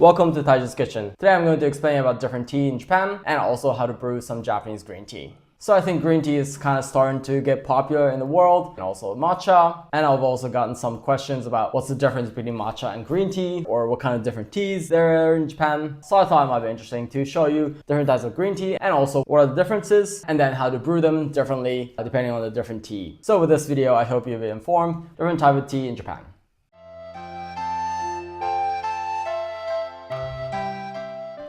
Welcome to Taiji's Kitchen. Today I'm going to explain about different tea in Japan and also how to brew some Japanese green tea. So I think green tea is kind of starting to get popular in the world, and also matcha. And I've also gotten some questions about what's the difference between matcha and green tea, or what kind of different teas there are in Japan. So I thought it might be interesting to show you different types of green tea and also what are the differences, and then how to brew them differently depending on the different tea. So with this video, I hope you'll be informed different type of tea in Japan.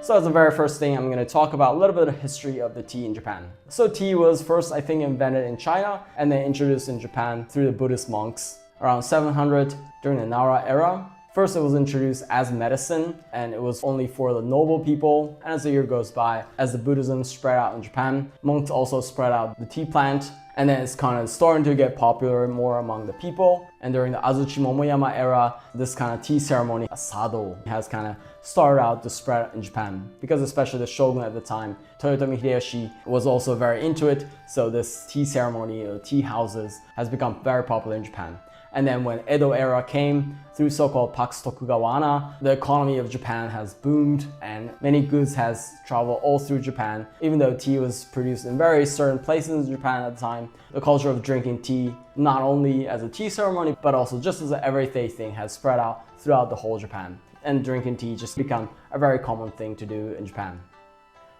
So as the very first thing, I'm going to talk about a little bit of history of the tea in Japan. So tea was first, I think, invented in China and then introduced in Japan through the Buddhist monks around 700 during the Nara era. First, it was introduced as medicine, and it was only for the noble people. And as the year goes by, as the Buddhism spread out in Japan, monks also spread out the tea plant, and then it's kind of starting to get popular more among the people. And during the Azuchi Momoyama era, this kind of tea ceremony, sado, has kind of started out to spread in Japan, because especially the shogun at the time, Toyotomi Hideyoshi, was also very into it. So this tea ceremony, tea houses, has become very popular in Japan. And then when Edo era came, through so-called Pax Tokugawa, the economy of Japan has boomed and many goods has traveled all through Japan. Even though tea was produced in very certain places in Japan at the time, the culture of drinking tea, not only as a tea ceremony, but also just as an everyday thing, has spread out throughout the whole Japan. And drinking tea just become a very common thing to do in Japan.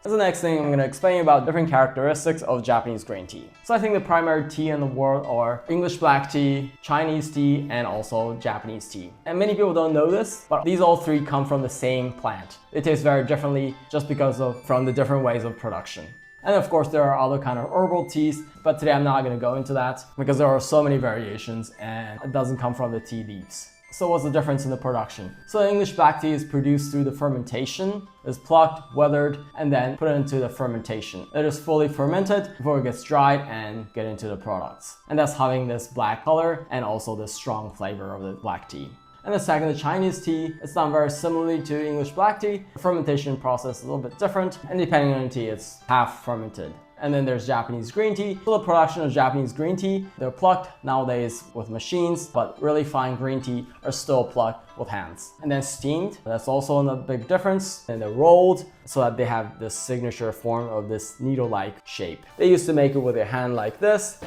As the next thing, I'm going to explain about different characteristics of Japanese green tea. So I think the primary tea in the world are English black tea, Chinese tea, and also Japanese tea. And many people don't know this, but these all three come from the same plant. They taste very differently just because from the different ways of production. And of course, there are other kind of herbal teas, but today I'm not going to go into that because there are so many variations and it doesn't come from the tea leaves. So what's the difference in the production? So English black tea is produced through the fermentation. It's plucked, weathered, and then put into the fermentation. It is fully fermented before it gets dried and get into the products. And that's having this black color and also the strong flavor of the black tea. And the second, the Chinese tea, it's done very similarly to English black tea. The fermentation process is a little bit different, and depending on the tea, it's half fermented. And then there's Japanese green tea. So the production of Japanese green tea, they're plucked nowadays with machines, but really fine green tea are still plucked with hands. And then steamed, that's also a big difference. And they're rolled so that they have this signature form of this needle-like shape. They used to make it with their hand like this.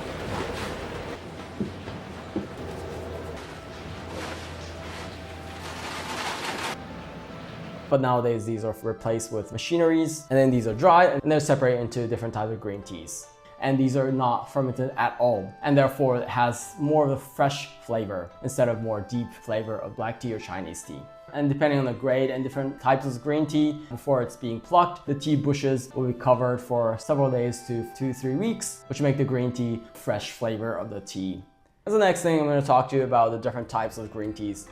But nowadays these are replaced with machineries, and then these are dried and they're separated into different types of green teas. And these are not fermented at all, and therefore it has more of a fresh flavor instead of more deep flavor of black tea or Chinese tea. And depending on the grade and different types of green tea, before it's being plucked, the tea bushes will be covered for several days to 2-3 weeks, which make the green tea fresh flavor of the tea. As the next thing, I'm going to talk to you about the different types of green teas.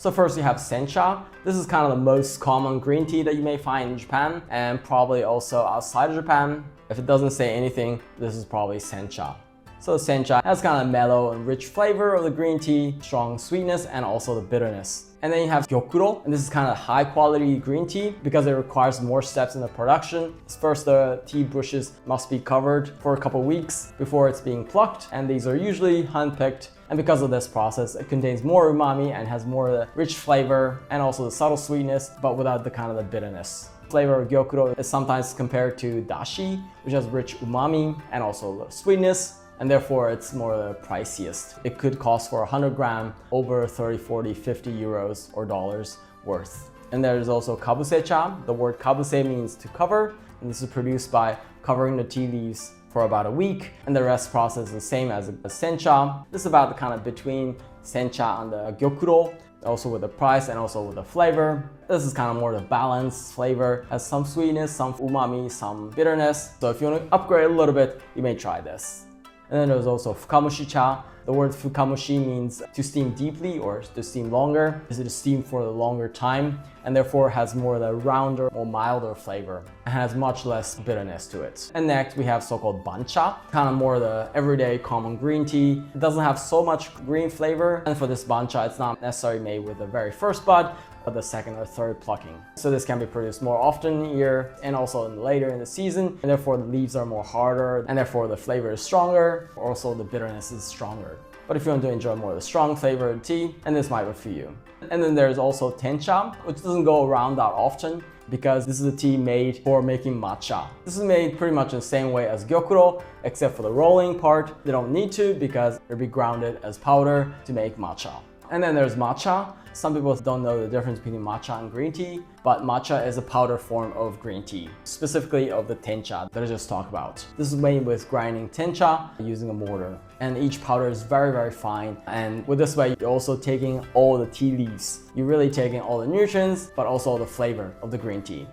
So first you have Sencha. This is kind of the most common green tea that you may find in Japan and probably also outside of Japan. If it doesn't say anything, this is probably Sencha. So Sencha has kind of mellow and rich flavor of the green tea, strong sweetness, and also the bitterness. And then you have Gyokuro, and this is kind of high quality green tea because it requires more steps in the production. First, the tea bushes must be covered for a couple weeks before it's being plucked, and these are usually hand-picked. And because of this process, it contains more umami and has more of the rich flavor and also the subtle sweetness, but without the kind of the bitterness. Flavor of Gyokuro is sometimes compared to dashi, which has rich umami and also sweetness, and therefore it's more the priciest. It could cost for 100 gram over 30, 40, 50 euros or dollars worth. And there's also kabusecha. The word kabuse means to cover, and this is produced by covering the tea leaves for about a week, and the rest process is the same as a Sencha. This is about the kind of between Sencha and the Gyokuro, also with the price and also with the flavor. This is kind of more the balanced flavor, has some sweetness, some umami, some bitterness. So if you want to upgrade a little bit, you may try this. And then there's also fukamushi-cha. The word fukamushi means to steam deeply or to steam longer. This is to steam for a longer time and therefore has more of the rounder, more milder flavor and has much less bitterness to it. And next we have so-called bancha, kind of more the everyday common green tea. It doesn't have so much green flavor, and for this bancha it's not necessarily made with the very first bud, but the second or third plucking. So this can be produced more often in the year and also later in the season, and therefore the leaves are more harder and therefore the flavor is stronger, also the bitterness is stronger. but if you want to enjoy more of the strong flavor of tea, and this might work for you. And then there's also Sencha, which doesn't go around that often because this is a tea made for making matcha. This is made pretty much in the same way as gyokuro, except for the rolling part. They don't need to because it'll be grounded as powder to make matcha. And then there's matcha. Some people don't know the difference between matcha and green tea, but matcha is a powder form of green tea, specifically of the tencha that I just talked about. This is made with grinding tencha using a mortar. And each powder is very, very fine. And with this way, you're also taking all the tea leaves. You're really taking all the nutrients, but also the flavor of the green tea.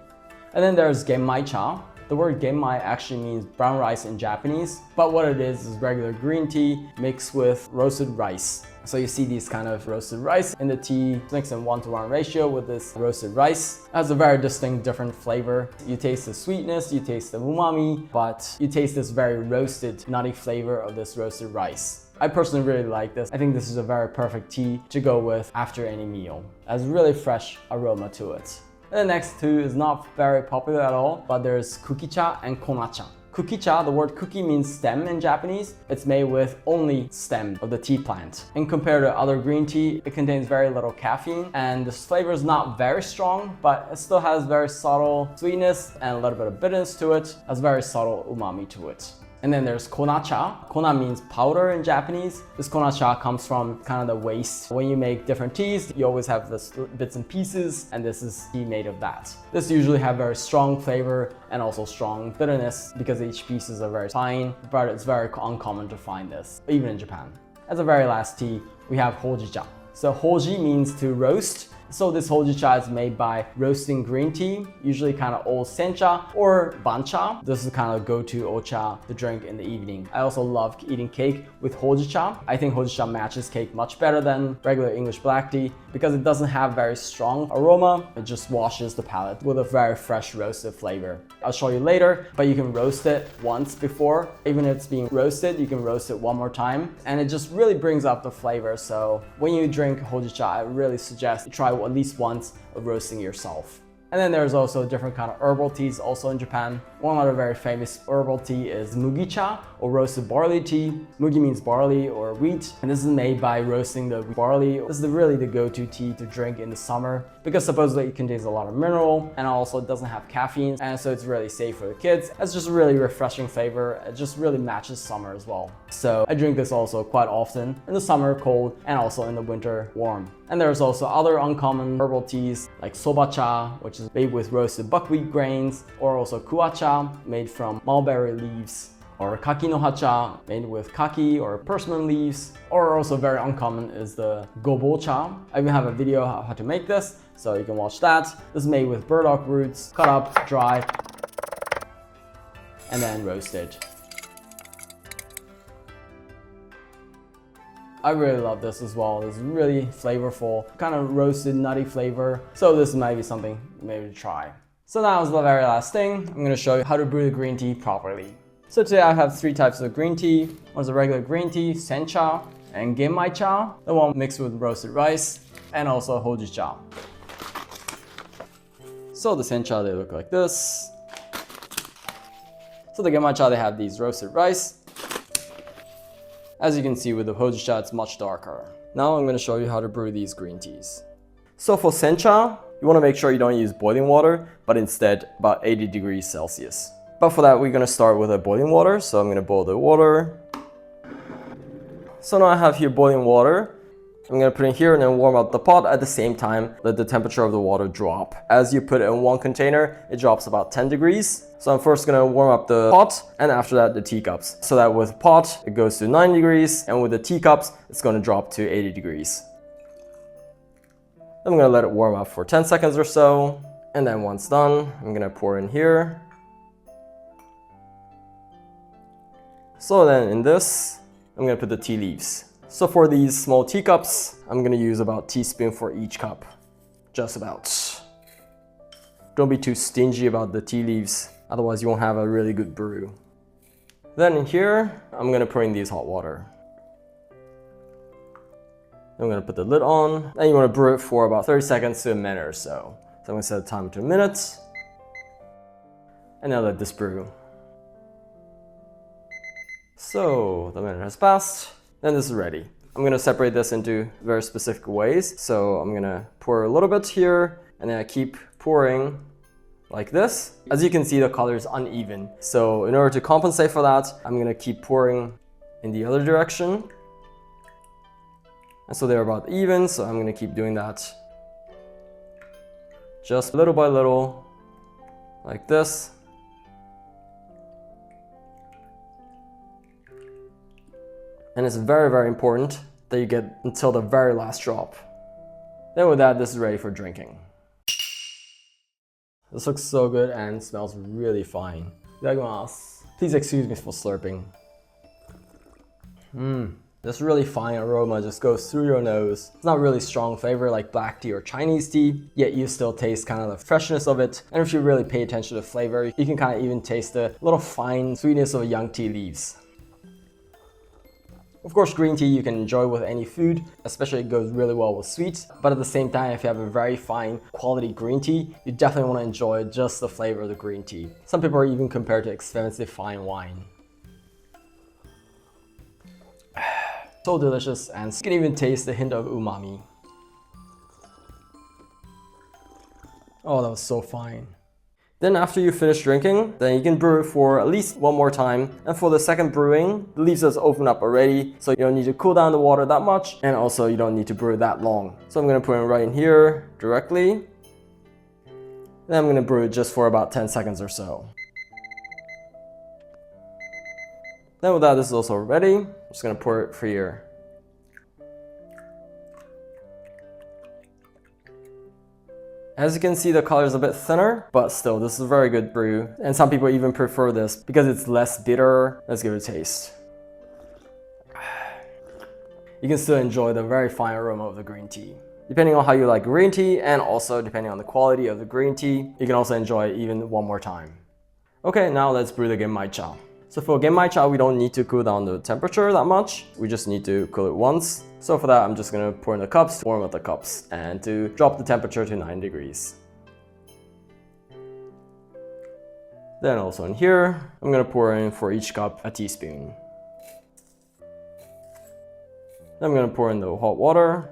And then there's Genmaicha. The word genmai actually means brown rice in Japanese, but what it is regular green tea mixed with roasted rice. So you see these kind of roasted rice in the tea, mixed in 1-to-1 ratio with this roasted rice. It has a very distinct different flavor. You taste the sweetness, you taste the umami, but you taste this very roasted, nutty flavor of this roasted rice. I personally really like this. I think this is a very perfect tea to go with after any meal. It has really fresh aroma to it. And the next two is not very popular at all, but there's Houjicha and Konacha. Houjicha, the word kuki means stem in Japanese. It's made with only stem of the tea plant. And compared to other green tea, it contains very little caffeine and the flavor is not very strong, but it still has very subtle sweetness and a little bit of bitterness to it. It has very subtle umami to it. And then there's konacha. Kona means powder in Japanese. This konacha comes from kind of the waste. When you make different teas, you always have this bits and pieces, and this is tea made of that. This usually have very strong flavor and also strong bitterness because each pieces are very fine, but it's very uncommon to find this, even in Japan. As a very last tea, we have Houjicha. So hoji means to roast. So this Houjicha is made by roasting green tea, usually kind of old Sencha or bancha. This is kind of go-to ocha to drink in the evening. I also love eating cake with Houjicha. I think Houjicha matches cake much better than regular English black tea because it doesn't have very strong aroma. It just washes the palate with a very fresh roasted flavor. I'll show you later, but you can roast it once before. Even if it's being roasted, you can roast it one more time. And it just really brings up the flavor. So when you drink Houjicha, I really suggest you try at least once of roasting yourself. And then there's also different kind of herbal teas also in Japan. One other very famous herbal tea is Mugicha or roasted barley tea. Mugi means barley or wheat, and this is made by roasting the barley. This is really the go-to tea to drink in the summer because supposedly it contains a lot of mineral and also it doesn't have caffeine, and so it's really safe for the kids. It's just a really refreshing flavor. It just really matches summer as well. So I drink this also quite often in the summer cold and also in the winter warm. And there's also other uncommon herbal teas like sobacha, which is made with roasted buckwheat grains, or also kuacha, made from mulberry leaves, or kaki no hacha, made with kaki or persimmon leaves, or also very uncommon is the gobocha. I even have a video how to make this, so you can watch that. This is made with burdock roots, cut up, dry, and then roasted. I really love this as well. It's really flavorful, kind of roasted, nutty flavor. So this might be something maybe to try. So now is the very last thing. I'm gonna show you how to brew the green tea properly. So today I have 3 types of green tea. One's a regular green tea, Sencha, and Genmaicha, the one mixed with roasted rice, and also Hojicha. So the Sencha, they look like this. So the Genmaicha, they have these roasted rice. As you can see with the Hojicha, it's much darker. Now I'm going to show you how to brew these green teas. So for Sencha, you want to make sure you don't use boiling water, but instead about 80 degrees Celsius. But for that, we're going to start with a boiling water. So I'm going to boil the water. So now I have here boiling water. I'm going to put it in here and then warm up the pot at the same time. Let the temperature of the water drop. As you put it in one container, it drops about 10 degrees. So I'm first going to warm up the pot and after that the teacups. So that with pot, it goes to 9 degrees, and with the teacups, it's going to drop to 80 degrees. I'm going to let it warm up for 10 seconds or so. And then once done, I'm going to pour in here. So then in this, I'm going to put the tea leaves. So for these small teacups, I'm going to use about a teaspoon for each cup. Just about. Don't be too stingy about the tea leaves, otherwise you won't have a really good brew. Then in here, I'm going to put in these hot water. I'm going to put the lid on, and you want to brew it for about 30 seconds to a minute or so. So I'm going to set the timer to a minute, and now let this brew. So the minute has passed. Then this is ready. I'm gonna separate this into very specific ways. So I'm gonna pour a little bit here, and then I keep pouring like this. As you can see, the color is uneven. So in order to compensate for that, I'm gonna keep pouring in the other direction. And so they're about even, so I'm gonna keep doing that. Just little by little, like this. And it's very, very important that you get until the very last drop. Then with that, this is ready for drinking. This looks so good and smells really fine. Please excuse me for slurping. This really fine aroma just goes through your nose. It's not really strong flavor like black tea or Chinese tea, yet you still taste kind of the freshness of it. And if you really pay attention to the flavor, you can kind of even taste the little fine sweetness of young tea leaves. Of course, green tea you can enjoy with any food, especially it goes really well with sweets. But at the same time, if you have a very fine quality green tea, you definitely want to enjoy just the flavor of the green tea. Some people are even compared to expensive fine wine. So delicious, and you can even taste the hint of umami. Oh, that was so fine. Then after you finish drinking, then you can brew it for at least one more time. And for the second brewing, the leaves just open up already, so you don't need to cool down the water that much, and also you don't need to brew it that long. So I'm gonna put it right in here directly. Then I'm gonna brew it just for about 10 seconds or so. Then with that, this is also ready. I'm just gonna pour it for here. As you can see, the color is a bit thinner, but still, this is a very good brew. And some people even prefer this because it's less bitter. Let's give it a taste. You can still enjoy the very fine aroma of the green tea. Depending on how you like green tea, and also depending on the quality of the green tea, you can also enjoy it even one more time. Okay, now let's brew the Genmaicha. So for Genmaicha, we don't need to cool down the temperature that much. We just need to cool it once. So for that, I'm just gonna pour in the cups, warm up the cups, and to drop the temperature to 9 degrees. Then also in here, I'm gonna pour in for each cup a teaspoon. Then I'm gonna pour in the hot water.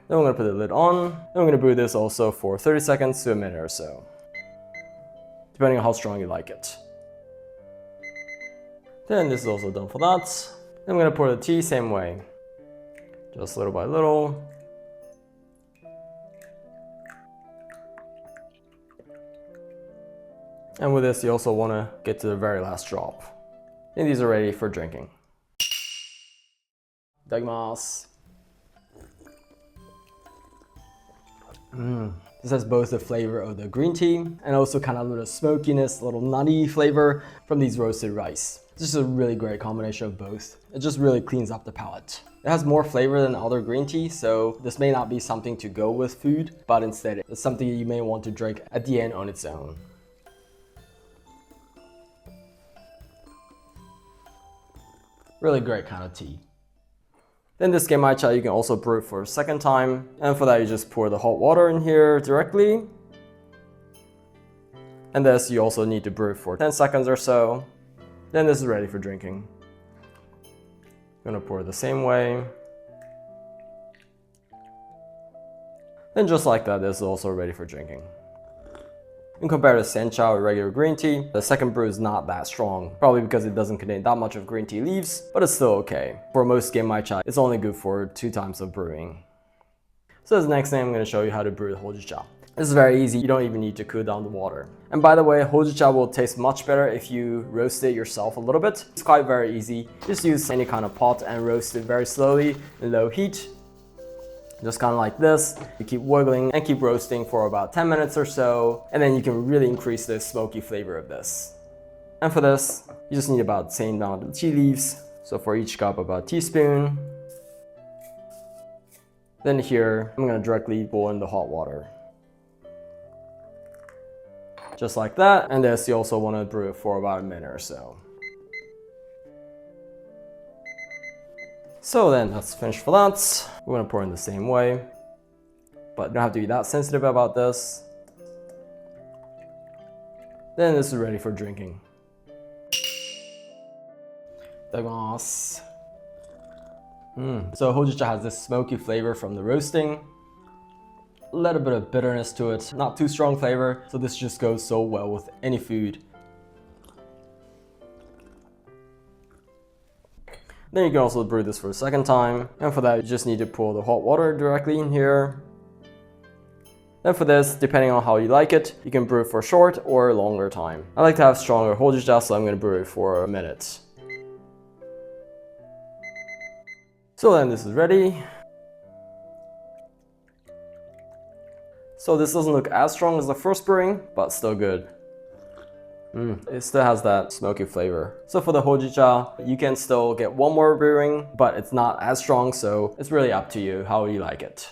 Then I'm gonna put the lid on. Then I'm gonna brew this also for 30 seconds to a minute or so, depending on how strong you like it. Then this is also done for that. Then I'm gonna pour the tea same way, just little by little. And with this, you also wanna get to the very last drop. And these are ready for drinking. Itadakimasu. This has both the flavor of the green tea and also kind of a little smokiness, a little nutty flavor from these roasted rice. This is a really great combination of both. It just really cleans up the palate. It has more flavor than other green tea, so this may not be something to go with food, but instead it's something you may want to drink at the end on its own. Really great kind of tea. Then this Genmaicha, you can also brew it for a second time. And for that, you just pour the hot water in here directly. And this, you also need to brew it for 10 seconds or so. Then this is ready for drinking. I'm gonna pour it the same way. Then just like that, this is also ready for drinking. And compared to Sencha or regular green tea, the second brew is not that strong, probably because it doesn't contain that much of green tea leaves, but it's still okay. For most Genmaicha, it's only good for 2 times of brewing. So this next thing, I'm going to show you how to brew the Houjicha. This is very easy, you don't even need to cool down the water. And by the way, Houjicha will taste much better if you roast it yourself a little bit. It's quite very easy. Just use any kind of pot and roast it very slowly in low heat. Just kind of like this. You keep wiggling and keep roasting for about 10 minutes or so, and then you can really increase the smoky flavor of this. And for this, you just need about the same amount of tea leaves. So for each cup, about a teaspoon. Then here, I'm gonna directly pour in the hot water. Just like that. And this, you also wanna brew it for about a minute or so. So then that's finished for that. We're gonna pour in the same way, but you don't have to be that sensitive about this. Then this is ready for drinking. Itadakimasu. So Hojicha has this smoky flavor from the roasting. A little bit of bitterness to it, not too strong flavor, so this just goes so well with any food. Then you can also brew this for a second time, and for that you just need to pour the hot water directly in here. Then for this, depending on how you like it, you can brew it for a short or a longer time. I like to have stronger Hojicha, so I'm going to brew it for a minute. So then this is ready. So this doesn't look as strong as the first brewing, but still good. It still has that smoky flavor. So for the Hojicha, you can still get one more brewing, but it's not as strong, so it's really up to you how you like it.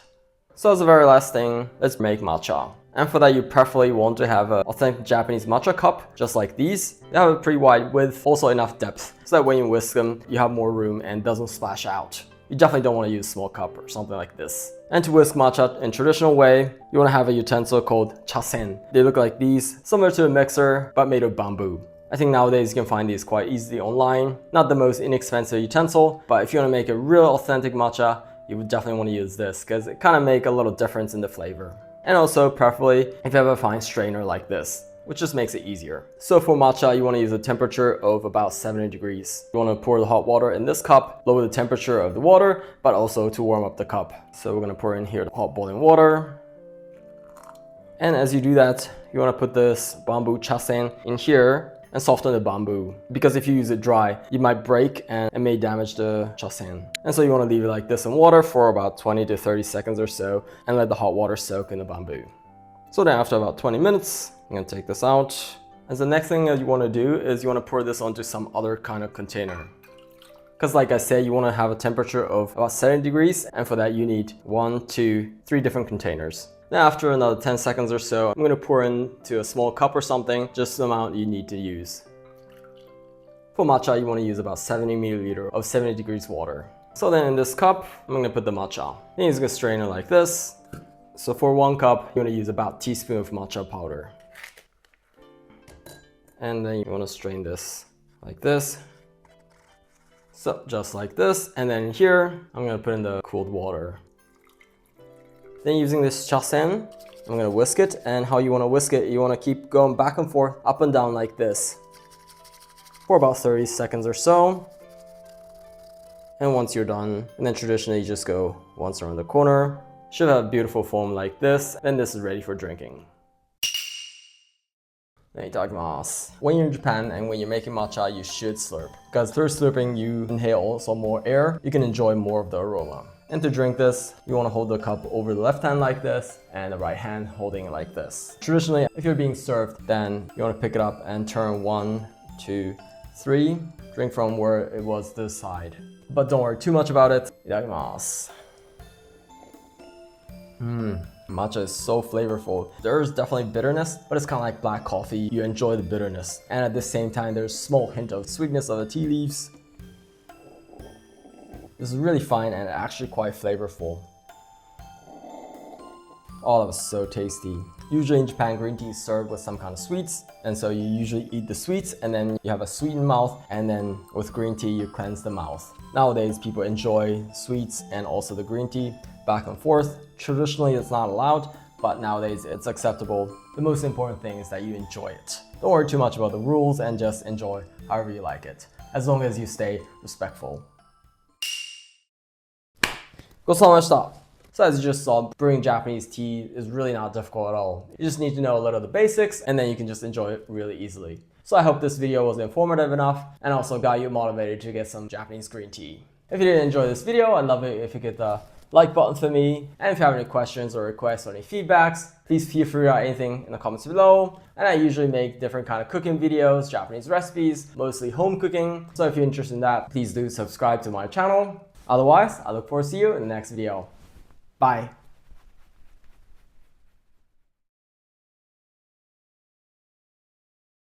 So as the very last thing, let's make matcha. And for that, you preferably want to have an authentic Japanese matcha cup, just like these. They have a pretty wide width, also enough depth, so that when you whisk them, you have more room and it doesn't splash out. You definitely don't want to use a small cup or something like this. And to whisk matcha in traditional way, you want to have a utensil called chasen. They look like these, similar to a mixer, but made of bamboo. I think nowadays you can find these quite easily online. Not the most inexpensive utensil, but if you want to make a real authentic matcha, you would definitely want to use this because it kind of makes a little difference in the flavor. And also, preferably, if you have a fine strainer like this, which just makes it easier. So for matcha, you want to use a temperature of about 70 degrees. You want to pour the hot water in this cup, lower the temperature of the water, but also to warm up the cup. So we're going to pour in here the hot boiling water. And as you do that, you want to put this bamboo chasen in here and soften the bamboo. Because if you use it dry, you might break and it may damage the chasen. And so you want to leave it like this in water for about 20 to 30 seconds or so and let the hot water soak in the bamboo. So then after about 20 minutes, I'm going to take this out. And the next thing that you want to do is you want to pour this onto some other kind of container. Because like I said, you want to have a temperature of about 70 degrees. And for that, you need 1, 2, 3 different containers. Then after another 10 seconds or so, I'm going to pour into a small cup or something, just the amount you need to use. For matcha, you want to use about 70 milliliters of 70 degrees water. So then in this cup, I'm going to put the matcha. Then you're going to strain it like this. So for 1 cup, you want to use about a teaspoon of matcha powder. And then you want to strain this like this. So just like this. And then here, I'm going to put in the cooled water. Then using this chasen, I'm going to whisk it. And how you want to whisk it, you want to keep going back and forth, up and down like this for about 30 seconds or so. And once you're done, and then traditionally you just go once around the corner. Should have beautiful foam like this. Then this is ready for drinking. Itadakimasu. When you're in Japan and when you're making matcha, you should slurp. Because through slurping, you inhale also more air. You can enjoy more of the aroma. And to drink this, you want to hold the cup over the left hand like this and the right hand holding it like this. Traditionally, if you're being served, then you want to pick it up and turn 1, 2, 3. Drink from where it was this side. But don't worry too much about it. Itadakimasu. Matcha is so flavorful. There's definitely bitterness, but it's kind of like black coffee. You enjoy the bitterness. And at the same time, there's a small hint of sweetness of the tea leaves. This is really fine and actually quite flavorful. Oh, that was so tasty. Usually in Japan, green tea is served with some kind of sweets. And so you usually eat the sweets and then you have a sweetened mouth. And then with green tea, you cleanse the mouth. Nowadays, people enjoy sweets and also the green tea back and forth. Traditionally, it's not allowed, but nowadays it's acceptable. The most important thing is that you enjoy it. Don't worry too much about the rules and just enjoy however you like it, as long as you stay respectful. ごちそうさまでした. So as you just saw, brewing Japanese tea is really not difficult at all. You just need to know a little of the basics and then you can just enjoy it really easily. So I hope this video was informative enough and also got you motivated to get some Japanese green tea. If you did enjoy this video, I'd love it if you hit the like button for me. And if you have any questions or requests or any feedbacks, please feel free to write anything in the comments below. And I usually make different kind of cooking videos, Japanese recipes, mostly home cooking. So if you're interested in that, please do subscribe to my channel. Otherwise, I look forward to see you in the next video. Bye.